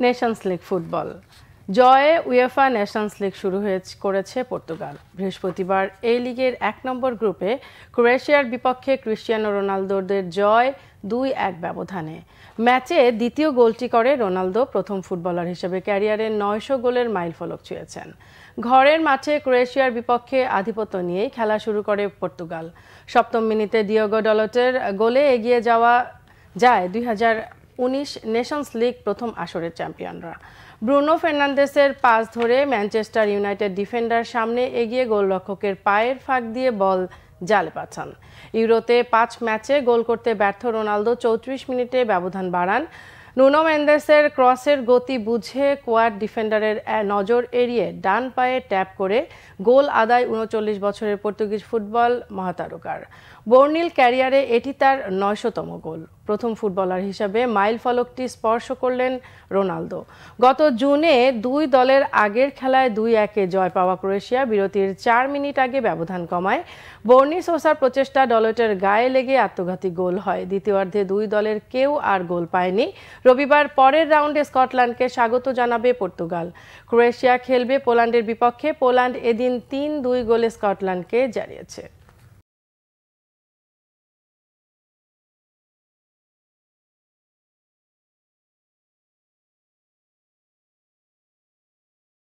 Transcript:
Nations league football জয়ে UEFA Nations league শুরু করেছে পর্তুগাল। বৃহস্পতিবার এই লিগের ১ নম্বর গ্রুপে ক্রোয়েশিয়ার বিপক্ষে ক্রিস্টিয়ানো রোনালদোদের জয় ২-১ ব্যবধানে। ম্যাচে দ্বিতীয় গোলটি করে রোনালদো প্রথম ফুটবলার হিসেবে ক্যারিয়ারের ৯০০ গোলের মাইলফলক ছুঁয়েছেন। ঘরের মাঠে ক্রোয়েশিয়ার বিপক্ষে আধিপত্য নিয়েই খেলা শুরু করে পর্তুগাল। সপ্তম মিনিটে ডিয়েগো ডলটের গোলে এগিয়ে যায় ২০১৯ নেশনস লিগ প্রথম আসরের চ্যাম্পিয়নরা। ব্রুনো ফের্নান্দেসের পাস ধরে ম্যানচেস্টার ইউনাইটেড ডিফেন্ডার সামনে এগিয়ে গোলরক্ষকের পায়ের ফাঁক দিয়ে বল জালে পাঠান। ইউরোতে ৫ ম্যাচে গোল করতে ব্যর্থ রোনালদো ৩৪ মিনিটে ব্যবধান বাড়ান। নুনো মেন্দেসের ক্রসের গতি বুঝে কোয়াড ডিফেন্ডারের নজর এড়িয়ে ডান পায়ে ট্যাপ করে গোল আদায় ৩৯ বছরের পর্তুগিজ ফুটবল মহাতারকার। বর্ণিল ক্যারিয়ারে এটি তার ৯০০তম গোল। প্রথম ফুটবলার হিসেবে মাইল ফলকটি স্পর্শ করলেন রোনালদো। গত জুনে দুই দলের আগের খেলায় ২-১-এ জয় পাওয়া ক্রোয়েশিয়া বিরতির ৪ মিনিট আগে ব্যবধান কমায়। বর্নি সোসার প্রচেষ্টা ডলটের গায়ে লেগে আত্মঘাতী গোল হয়। দ্বিতীয়ার্ধে দুই দলের কেউ আর গোল পায়নি। রবিবার পরের রাউন্ডে স্কটল্যান্ডকে স্বাগত জানাবে পর্তুগাল। ক্রোয়েশিয়া খেলবে পোল্যান্ডের বিপক্ষে। পোল্যান্ড এদিন ৩-২ গোলে স্কটল্যান্ডকে জানিয়েছে।